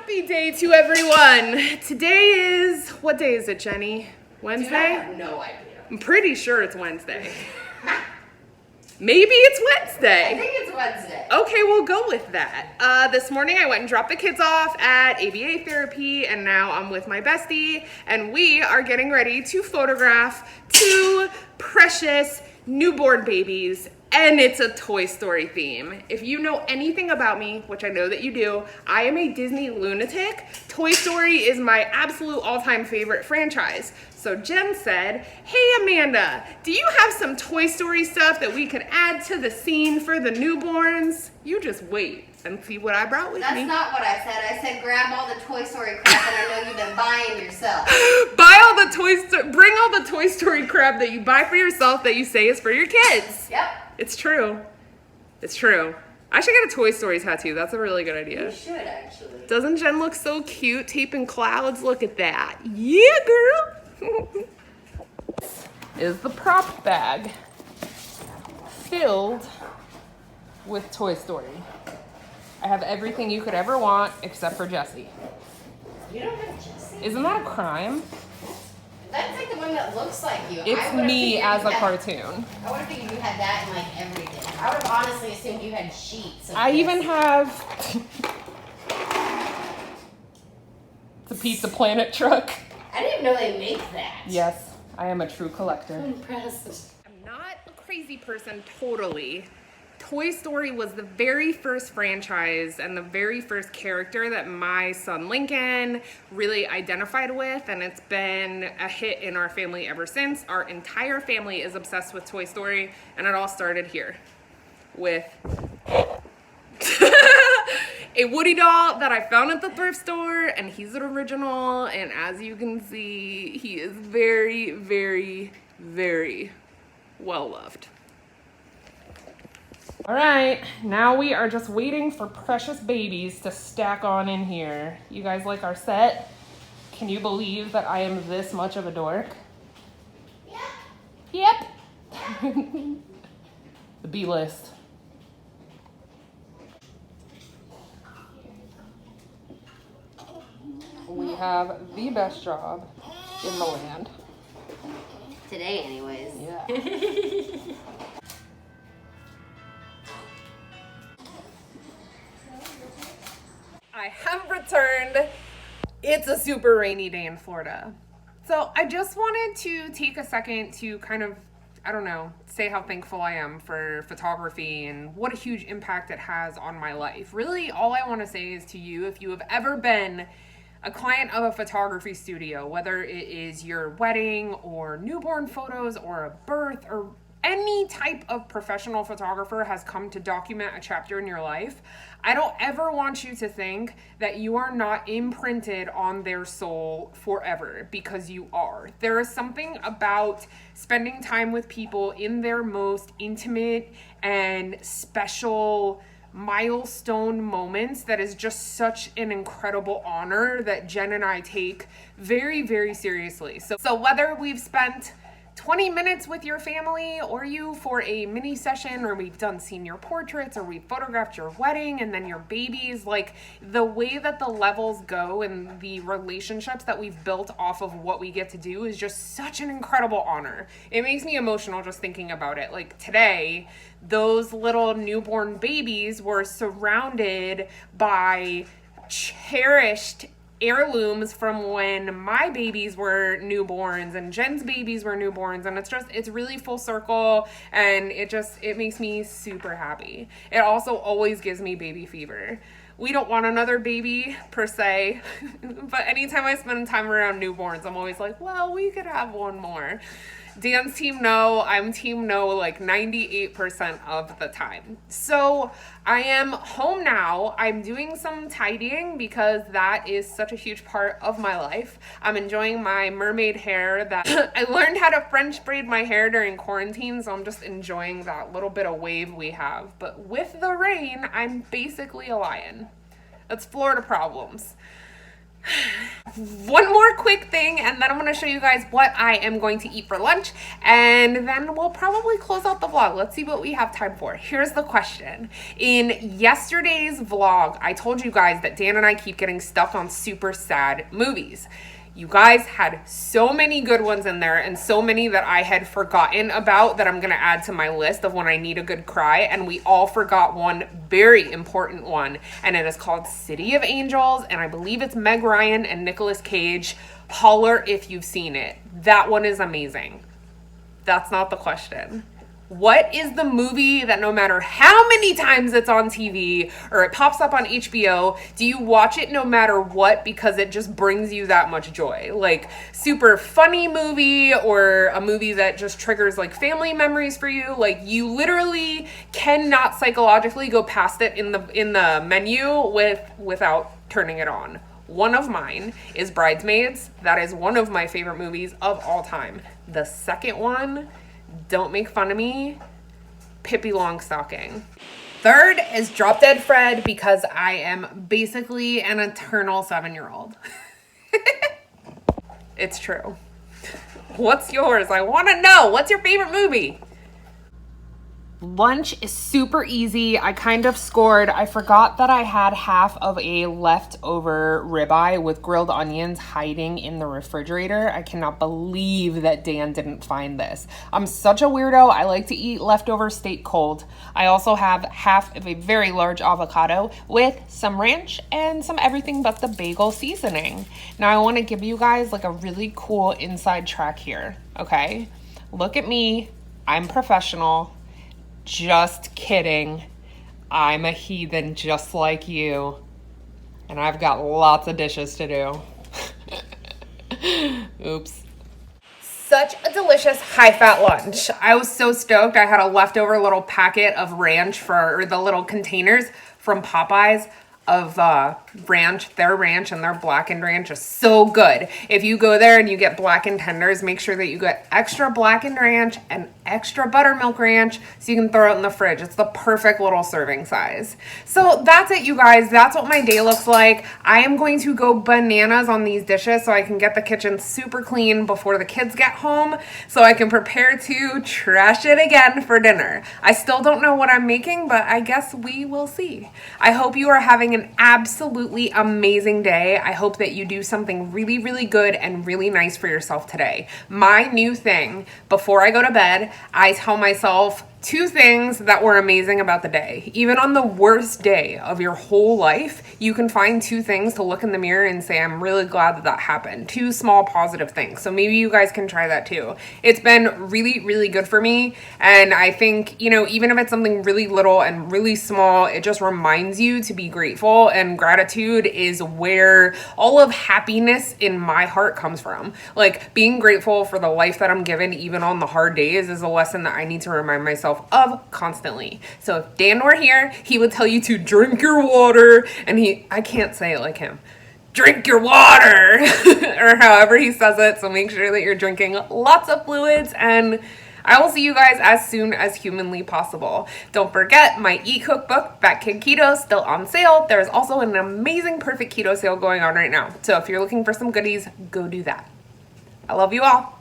Happy day to everyone. Today is, what day is it, Jenny? Wednesday? Dude, I have no idea. I'm pretty sure it's Wednesday. Maybe it's Wednesday. I think it's Wednesday. Okay, we'll go with that. This morning I went and dropped the kids off at ABA therapy, and now I'm with my bestie, and we are getting ready to photograph two precious newborn babies, and it's a Toy Story theme. If you know anything about me, which I know that you do, I am a Disney lunatic. Toy Story is my absolute all-time favorite franchise. So Jen said, hey Amanda, do you have some Toy Story stuff that we could add to the scene for the newborns? You just wait and see what I brought with me. That's not what I said. I said grab all the Toy Story crap that I know you've been buying yourself. Bring all the Toy Story crap that you buy for yourself that you say is for your kids. Yep. It's true. It's true. I should get a Toy Story tattoo. That's a really good idea. You should, actually. Doesn't Jen look so cute taping clouds? Look at that. Yeah, girl. Is the prop bag filled with Toy Story. I have everything you could ever want except for Jessie. You don't have Jessie? Isn't that a crime? That's like the one that looks like you. It's me as a cartoon. I would have figured you had that in like everything. I would have honestly assumed you had sheets. I even have the Pizza Planet truck. I didn't even know they make that. Yes, I am a true collector. I'm impressed. I'm not a crazy person totally. Toy Story was the very first franchise and the very first character that my son Lincoln really identified with, and it's been a hit in our family ever since. Our entire family is obsessed with Toy Story, and it all started here with a Woody doll that I found at the thrift store, and he's an original, and as you can see, he is very, very, very well loved. All right, now we are just waiting for precious babies to stack on in here. You guys like our set? Can you believe that I am this much of a dork? Yep. The B list. We have the best job in the land. Today, anyways. Yeah. I have returned. It's a super rainy day in Florida. So I just wanted to take a second to kind of, I don't know, say how thankful I am for photography and what a huge impact it has on my life. Really, all I want to say is to you, if you have ever been a client of a photography studio, whether it is your wedding or newborn photos or a birth or any type of professional photographer has come to document a chapter in your life, I don't ever want you to think that you are not imprinted on their soul forever, because you are. There is something about spending time with people in their most intimate and special milestone moments that is just such an incredible honor that Jen and I take very, very seriously. So whether we've spent 20 minutes with your family or you for a mini session, or we've done senior portraits, or we photographed your wedding and then your babies, like the way that the levels go and the relationships that we've built off of what we get to do is just such an incredible honor. It makes me emotional just thinking about it. Like today, those little newborn babies were surrounded by cherished heirlooms from when my babies were newborns and Jen's babies were newborns, and it's really full circle, and it makes me super happy. It also always gives me baby fever. We don't want another baby per se, but anytime I spend time around newborns, I'm always like, well, we could have one more. Dan's team no, I'm team no like 98% of the time. So I am home now. I'm doing some tidying because that is such a huge part of my life. I'm enjoying my mermaid hair that I learned how to French braid my hair during quarantine, so I'm just enjoying that little bit of wave we have. But with the rain, I'm basically a lion. That's Florida problems. One more quick thing, and then I'm going to show you guys what I am going to eat for lunch, and then we'll probably close out the vlog. Let's see what we have time for. Here's the question. In yesterday's vlog, I told you guys that Dan and I keep getting stuck on super sad movies. You guys had so many good ones in there and so many that I had forgotten about that I'm going to add to my list of when I need a good cry. And we all forgot one very important one. And it is called City of Angels. And I believe it's Meg Ryan and Nicolas Cage. Holler if you've seen it. That one is amazing. That's not the question. What is the movie that no matter how many times it's on TV or it pops up on HBO, do you watch it no matter what because it just brings you that much joy? Like super funny movie or a movie that just triggers like family memories for you. Like you literally cannot psychologically go past it in the menu without turning it on. One of mine is Bridesmaids. That is one of my favorite movies of all time. The second one, don't make fun of me, Pippi Longstocking. Third is Drop Dead Fred because I am basically an eternal 7-year-old. It's true. What's yours? I want to know. What's your favorite movie? Lunch is super easy. I kind of scored. I forgot that I had half of a leftover ribeye with grilled onions hiding in the refrigerator. I cannot believe that Dan didn't find this. I'm such a weirdo. I like to eat leftover steak cold. I also have half of a very large avocado with some ranch and some everything but the bagel seasoning. Now I want to give you guys like a really cool inside track here, okay? Look at me. I'm professional. Just kidding. I'm a heathen just like you. And I've got lots of dishes to do. Oops. Such a delicious high-fat lunch. I was so stoked. I had a leftover little packet of ranch or the little containers from Popeyes of ranch. Their ranch and their blackened ranch is so good. If you go there and you get blackened tenders, make sure that you get extra blackened ranch and extra buttermilk ranch so you can throw it in the fridge. It's the perfect little serving size. So that's it, you guys. That's what my day looks like. I am going to go bananas on these dishes so I can get the kitchen super clean before the kids get home so I can prepare to trash it again for dinner. I still don't know what I'm making, but I guess we will see. I hope you are having an absolutely amazing day. I hope that you do something really, really good and really nice for yourself today. My new thing, before I go to bed, I tell myself 2 things that were amazing about the day. Even on the worst day of your whole life, you can find 2 things to look in the mirror and say, I'm really glad that that happened. 2 small positive things. So maybe you guys can try that too. It's been really, really good for me. And I think, you know, even if it's something really little and really small, it just reminds you to be grateful. And gratitude is where all of happiness in my heart comes from. Like being grateful for the life that I'm given, even on the hard days, is a lesson that I need to remind myself of constantly. So if Dan were here, he would tell you to drink your water, and I can't say it like him. Drink your water, or however he says it. So make sure that you're drinking lots of fluids, and I will see you guys as soon as humanly possible. Don't forget my e-cookbook, Fat Kid Keto, still on sale. There's also an amazing perfect keto sale going on right now. So if you're looking for some goodies, go do that. I love you all.